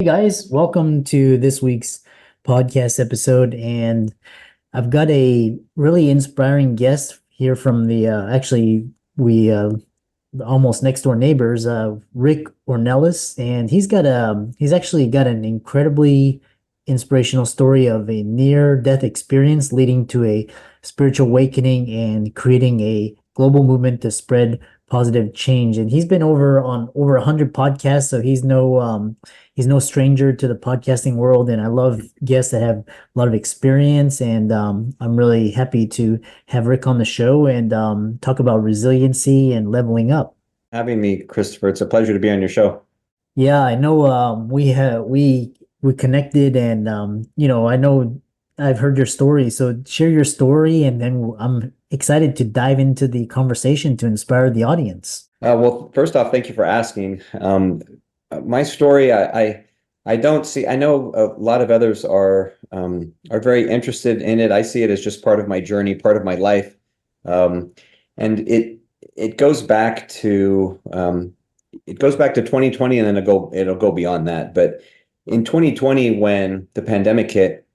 guys, welcome to this week's podcast episode. And I've got a really inspiring guest here from the we almost next door neighbors, Rick Ornelas, and he's actually got an incredibly inspirational story of a near death experience leading to a spiritual awakening and creating a global movement to spread positive change. And he's been over 100 podcasts, so he's no stranger to the podcasting world. And I love guests that have a lot of experience. And I'm really happy to have Rick on the show and talk about resiliency and leveling up. Having me, Christopher. It's a pleasure to be on your show. Yeah, I know we connected, and I know I've heard your story. So share your story, and then I'm excited to dive into the conversation to inspire the audience. Well, first off, thank you for asking. My story, I don't see. I know a lot of others are very interested in it. I see it as just part of my journey, part of my life, and it goes back to 2020, and then it'll go beyond that. But in 2020, when the pandemic hit,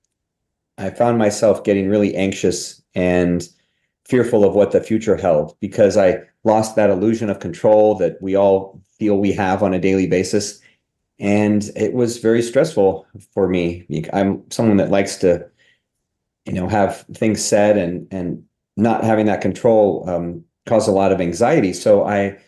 I found myself getting really anxious and fearful of what the future held because I lost that illusion of control that we all feel we have on a daily basis. And it was very stressful for me. I'm someone that likes to, have things said, and not having that control caused a lot of anxiety. So I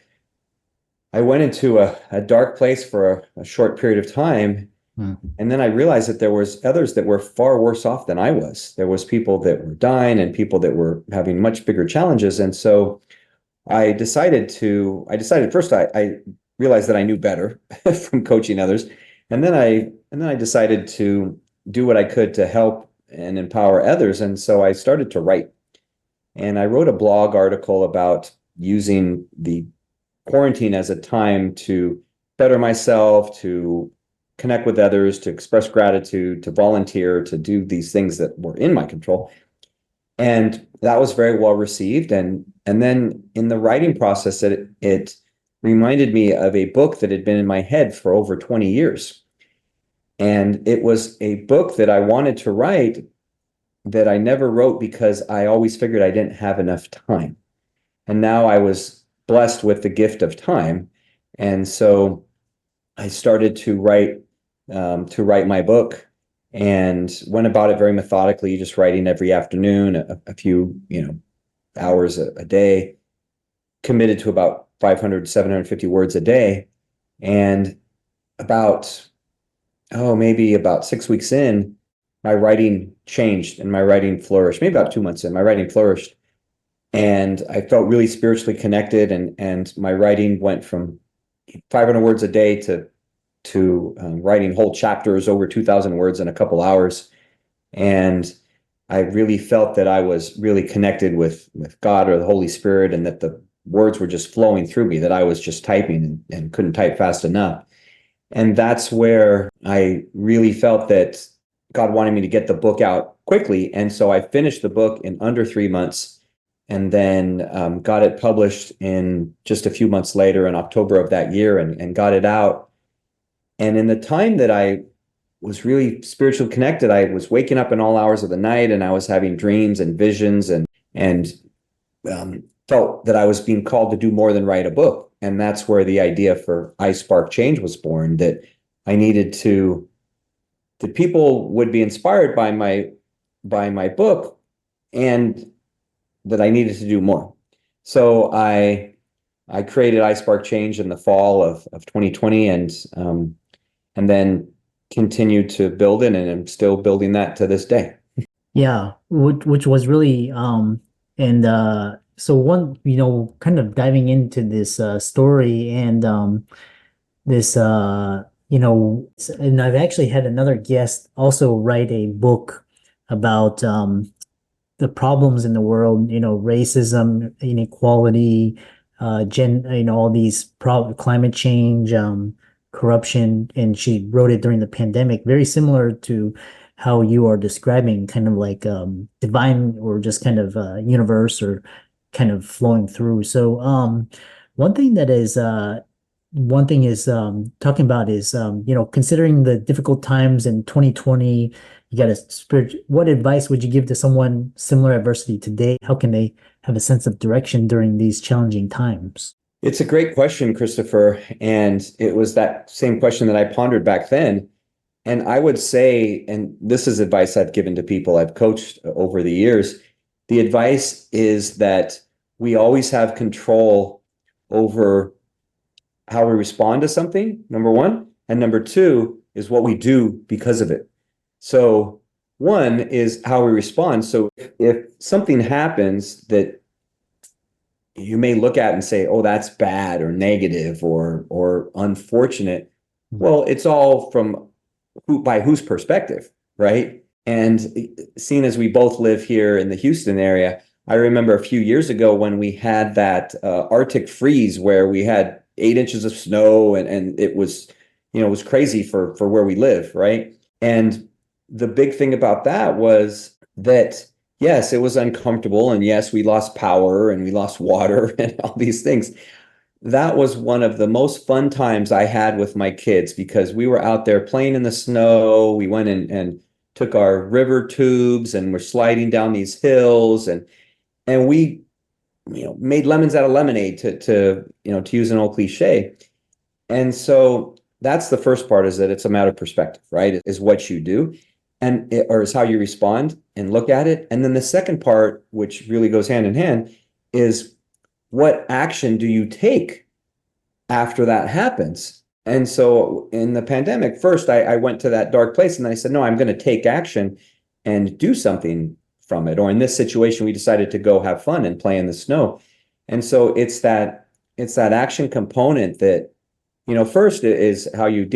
went into a dark place for a short period of time. And then I realized that there was others that were far worse off than I was. There was people that were dying and people that were having much bigger challenges. And so I decided first, I realized that I knew better from coaching others. And then I decided to do what I could to help and empower others. And so I started to write. And I wrote a blog article about using the quarantine as a time to better myself, to connect with others, to express gratitude, to volunteer, to do these things that were in my control. And that was very well received. And then in the writing process, it reminded me of a book that had been in my head for over 20 years. And it was a book that I wanted to write that I never wrote because I always figured I didn't have enough time. And now I was blessed with the gift of time. And so I started to write my book and went about it very methodically, just writing every afternoon, a few, hours a day, committed to about 500, 750 words a day. And maybe about 6 weeks in, my writing changed and my writing flourished. Maybe about 2 months in, my writing flourished. And I felt really spiritually connected, and my writing went from 500 words a day to writing whole chapters over 2,000 words in a couple hours. And I really felt that I was really connected with God or the Holy Spirit, and that the words were just flowing through me, that I was just typing and couldn't type fast enough. And that's where I really felt that God wanted me to get the book out quickly. And so I finished the book in under 3 months, and then got it published in just a few months later in October of that year, and got it out. And in the time that I was really spiritually connected, I was waking up in all hours of the night, and I was having dreams and visions, and felt that I was being called to do more than write a book. And that's where the idea for I Spark Change was born, that I needed that people would be inspired by my book, and that I needed to do more. So I created I Spark Change in the fall of 2020, and then continued to build it, and I'm still building that to this day. Yeah, which was really and so one, kind of diving into this story and this and I've actually had another guest also write a book about the problems in the world, racism, inequality, all these climate change, corruption, and she wrote it during the pandemic, very similar to how you are describing, kind of like divine, or just kind of universe, or kind of flowing through. So one thing that is one thing is talking about is considering the difficult times in 2020, you got a spirit. What advice would you give to someone similar adversity today? How can they have a sense of direction during these challenging times? It's a great question, Christopher. And it was that same question that I pondered back then. And I would say, and this is advice I've given to people I've coached over the years, the advice is that we always have control over how we respond to something, number one. And number two is what we do because of it. So one is how we respond. So if something happens that you may look at and say, oh, that's bad or negative or unfortunate. Well, it's all from by whose perspective, right? And seeing as we both live here in the Houston area, I remember a few years ago when we had that Arctic freeze where we had 8 inches of snow and it was, it was crazy for where we live, right? And the big thing about that was that, yes, it was uncomfortable. And yes, we lost power and we lost water and all these things. That was one of the most fun times I had with my kids because we were out there playing in the snow. We went and took our river tubes and we're sliding down these hills and we made lemons out of lemonade to use an old cliche. And so that's the first part, is that it's a matter of perspective, right? Is what you do or is how you respond and look at it. And then the second part, which really goes hand in hand, is what action do you take after that happens? And so in the pandemic, first I went to that dark place and then I said, no, I'm going to take action and do something from it. Or in this situation, we decided to go have fun and play in the snow. And so it's that action component that, first is how you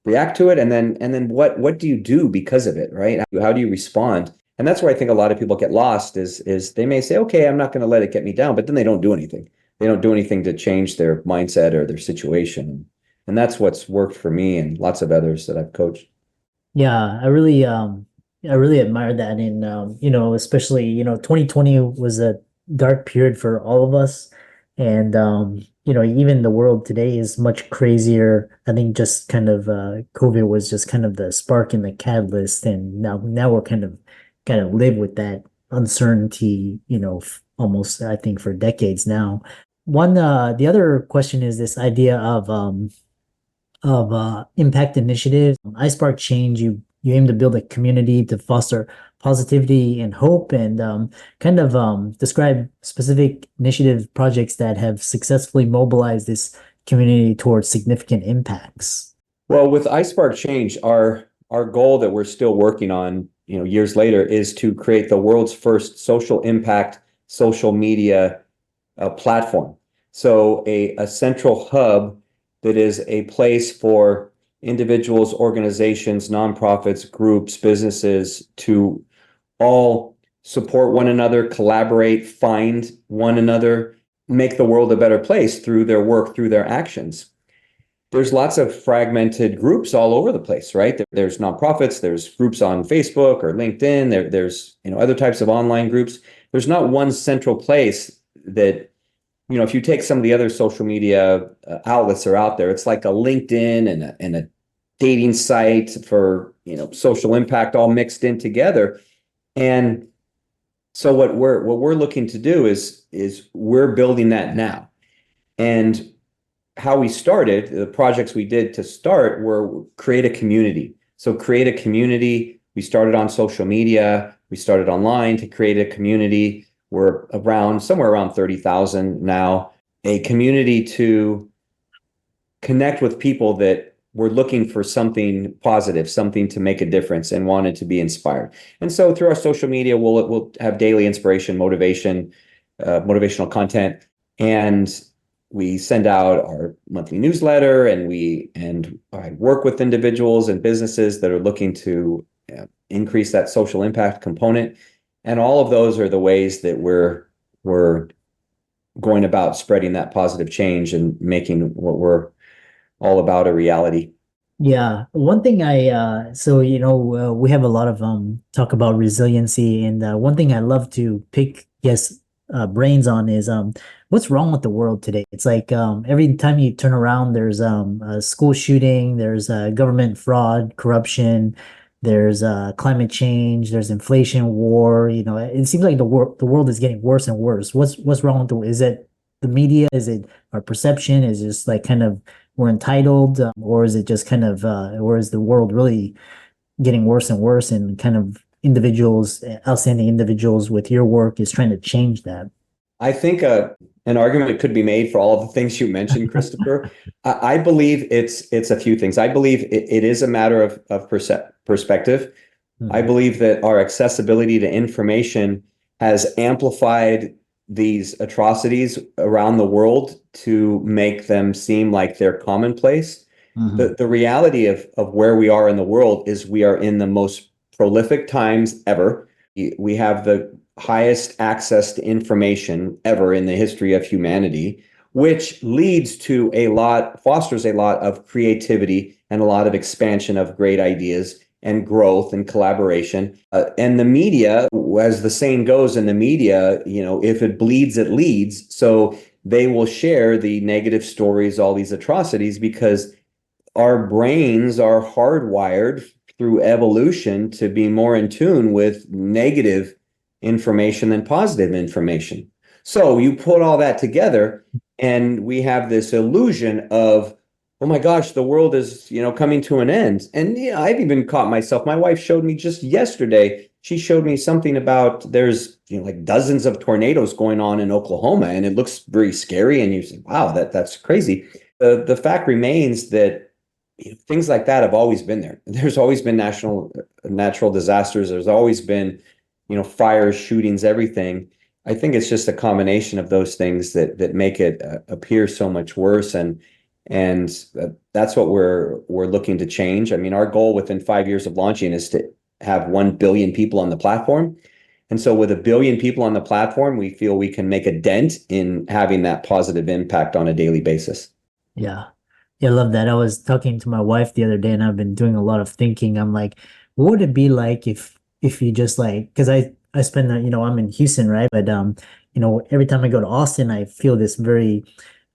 react to it. And then what do you do because of it, right? How do you respond? And that's where I think a lot of people get lost is they may say, okay, I'm not going to let it get me down, but then they don't do anything. They don't do anything to change their mindset or their situation. And that's what's worked for me and lots of others that I've coached. Yeah, I really admire that. And especially, 2020 was a dark period for all of us. And even the world today is much crazier. I think just kind of COVID was just kind of the spark and the catalyst. And now we're kind of live with that uncertainty, almost I think for decades now. The other question is this idea of impact initiatives. I Spark Change. You aim to build a community to foster positivity and hope, and kind of describe specific initiative projects that have successfully mobilized this community towards significant impacts. Well, with iSpark Change, our goal that we're still working on, years later, is to create the world's first social impact social media platform. So a central hub that is a place for individuals, organizations, nonprofits, groups, businesses to all support one another, collaborate, find one another, make the world a better place through their work, through their actions. There's lots of fragmented groups all over the place, right? There's nonprofits, there's groups on Facebook or LinkedIn, there's other types of online groups. There's not one central place that, if you take some of the other social media outlets that are out there, it's like a LinkedIn and a dating site for social impact all mixed in together. And so what we're looking to do is we're building that now. And how we started, the projects we did to start were create a community. So create a community. We started on social media. We started online to create a community. We're somewhere around 30,000 now. A community to connect with people that were looking for something positive, something to make a difference and wanted to be inspired. And so through our social media, we'll have daily inspiration, motivational content, and we send out our monthly newsletter, and I work with individuals and businesses that are looking to increase that social impact component. And all of those are the ways that we're going about spreading that positive change and making what we're all about a reality. Yeah, one thing we have a lot of talk about resiliency, and one thing I love to pick brains on is what's wrong with the world today? It's like every time you turn around, there's a school shooting, there's government fraud, corruption, there's climate change, there's inflation, war. You know, it seems like the world is getting worse and worse. What's wrong with the? Is it the media? Is it our perception? Is it just like kind of we're entitled, or is it just kind of, or is the world really getting worse and worse? And kind of individuals, outstanding individuals with your work is trying to change that. I think an argument could be made for all of the things you mentioned, Christopher. I believe it's a few things. I believe it is a matter of perspective. I Mhm. believe that our accessibility to information has amplified these atrocities around the world to make them seem like they're commonplace. Mhm. The reality of where we are in the world is we are in the most prolific times ever. We have the highest access to information ever in the history of humanity, which leads to fosters a lot of creativity and a lot of expansion of great ideas and growth and collaboration. And the media, as the saying goes in the media, if it bleeds, it leads. So they will share the negative stories, all these atrocities, because our brains are hardwired through evolution to be more in tune with negative information than positive information. So you put all that together, and we have this illusion of, oh my gosh, the world is, coming to an end. And I've even caught myself. My wife showed me just yesterday. She showed me something about there's like dozens of tornadoes going on in Oklahoma, and it looks very scary. And you say, wow, that's crazy. The fact remains that things like that have always been there. There's always been natural disasters. There's always been, fires, shootings, everything. I think it's just a combination of those things that make it appear so much worse. And that's what we're looking to change. I mean, our goal within 5 years of launching is to have 1 billion people on the platform. And so with 1 billion people on the platform, we feel we can make a dent in having that positive impact on a daily basis. Yeah. Yeah, I love that. I was talking to my wife the other day and I've been doing a lot of thinking. I'm like, what would it be like if you just like, because I spend I'm in Houston, right? But every time I go to Austin, I feel this very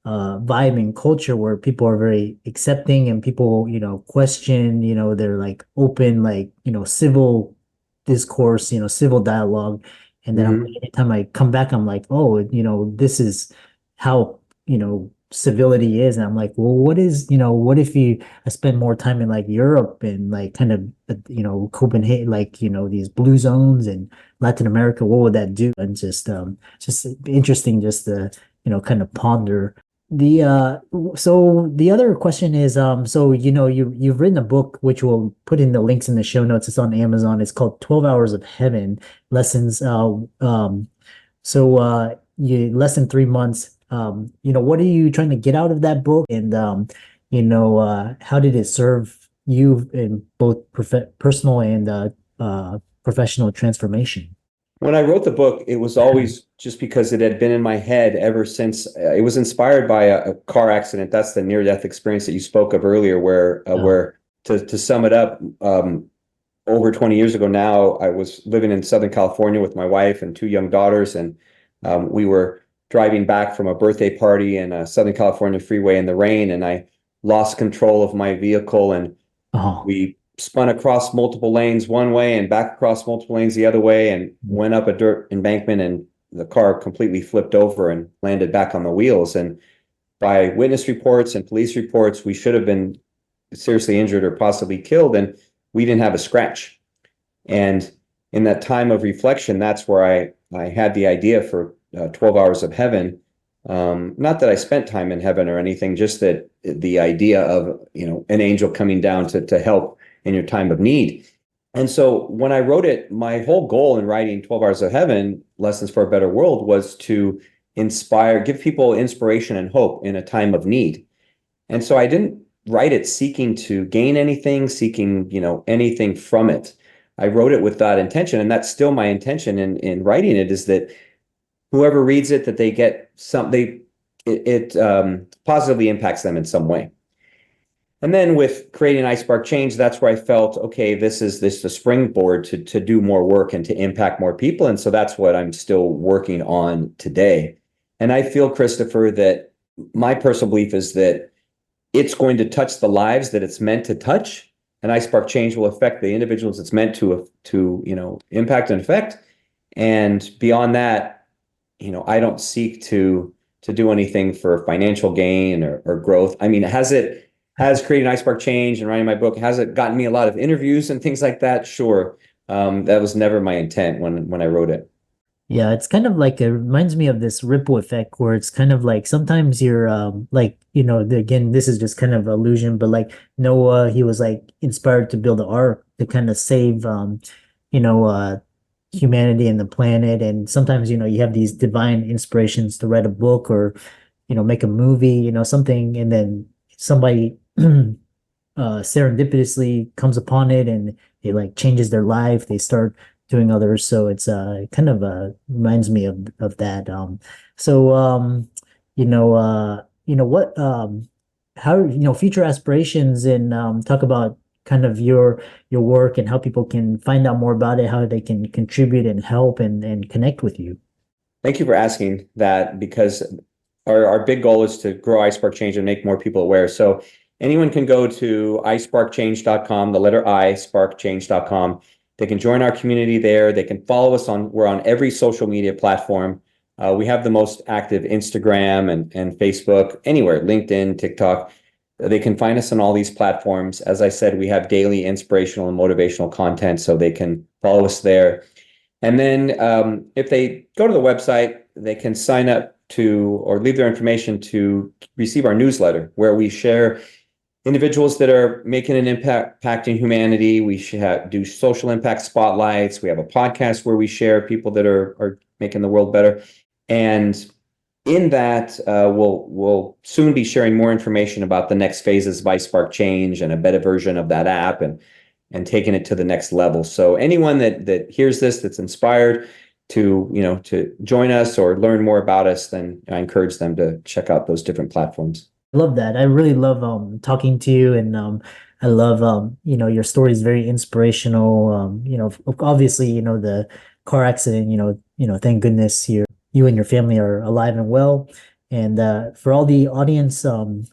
vibe and culture where people are very accepting and people, question, they're like open, like, civil discourse, civil dialogue. And then I'm like, Mhm. anytime I come back, I'm like, oh, this is how, civility is. And I'm like, well, what if I spend more time in like Europe and like kind of, Copenhagen, like, these blue zones and Latin America, what would that do? And just interesting just to, kind of ponder so the other question is, so you've written a book which we'll put in the links in the show notes. It's on Amazon. It's called 12 Hours of Heaven Lessons. You less than 3 months. What are you trying to get out of that book? And how did it serve you in both personal and professional transformation? When I wrote the book, it was always just because it had been in my head ever since. It was inspired by a car accident. That's the near-death experience that you spoke of earlier, Oh, where to sum it up, over 20 years ago now, I was living in Southern California with my wife and 2 young daughters, and we were driving back from a birthday party in a Southern California freeway in the rain, and I lost control of my vehicle, and oh, we spun across multiple lanes one way and back across multiple lanes the other way and went up a dirt embankment, and the car completely flipped over and landed back on the wheels. And by witness reports and police reports, we should have been seriously injured or possibly killed, and we didn't have a scratch. And in that time of reflection, that's where I had the idea for 12 Hours of Heaven. Not that I spent time in heaven or anything, just that the idea of, an angel coming down to help in your time of need. And so when I wrote it, my whole goal in writing 12 Hours of Heaven, Lessons for a Better World, was to give people inspiration and hope in a time of need. And so I didn't write it seeking to gain anything, seeking, anything from it. I wrote it with that intention, and that's still my intention in writing it, is that whoever reads it, that they get it positively impacts them in some way. And then with creating iSpark Change, that's where I felt, okay, this is a springboard to do more work and to impact more people. And so that's what I'm still working on today. And I feel, Christopher, that my personal belief is that it's going to touch the lives that it's meant to touch, and iSpark Change will affect the individuals it's meant to impact and affect. And beyond that, I don't seek to do anything for financial gain or growth. I mean, has creating iSpark Change and writing my book, has it gotten me a lot of interviews and things like that? Sure. That was never my intent when I wrote it. Yeah, it's kind of like it reminds me of this ripple effect where it's kind of like sometimes you're like, again, this is just kind of illusion, but like Noah, he was like inspired to build an ark to kind of save you know, humanity and the planet. And sometimes, you have these divine inspirations to write a book or, make a movie, something, and then somebody serendipitously comes upon it and it like changes their life. They start doing others. So it's kind of reminds me of that. So what how future aspirations and talk about kind of your work and how people can find out more about it, how they can contribute and help and connect with you. Thank you for asking that, because our big goal is to grow iSpark Change and make more people aware. So anyone can go to isparkchange.com, the letter I, sparkchange.com. They can join our community there. They can follow us we're on every social media platform. We have the most active Instagram and Facebook, anywhere, LinkedIn, TikTok. They can find us on all these platforms. As I said, we have daily inspirational and motivational content, so they can follow us there. And then if they go to the website, they can sign up to or leave their information to receive our newsletter, where we share individuals that are making an impact in humanity. We do social impact spotlights. We have a podcast where we share people that are making the world better. And in that, we'll soon be sharing more information about the next phases of iSpark Change and a beta version of that app and taking it to the next level. So anyone that hears this, that's inspired to join us or learn more about us, then I encourage them to check out those different platforms. I love that. I really love talking to you and I love your story is very inspirational. Obviously, the car accident, thank goodness you and your family are alive and well. And for all the audience,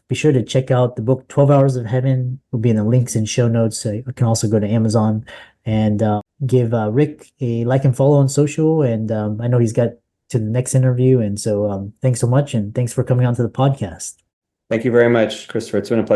be sure to check out the book 12 Hours of Heaven. Will be in the links and show notes. So you can also go to Amazon and give Rick a like and follow on social. And I know he's got to the next interview. And so thanks so much. And thanks for coming on to the podcast. Thank you very much, Christopher. It's been a pleasure.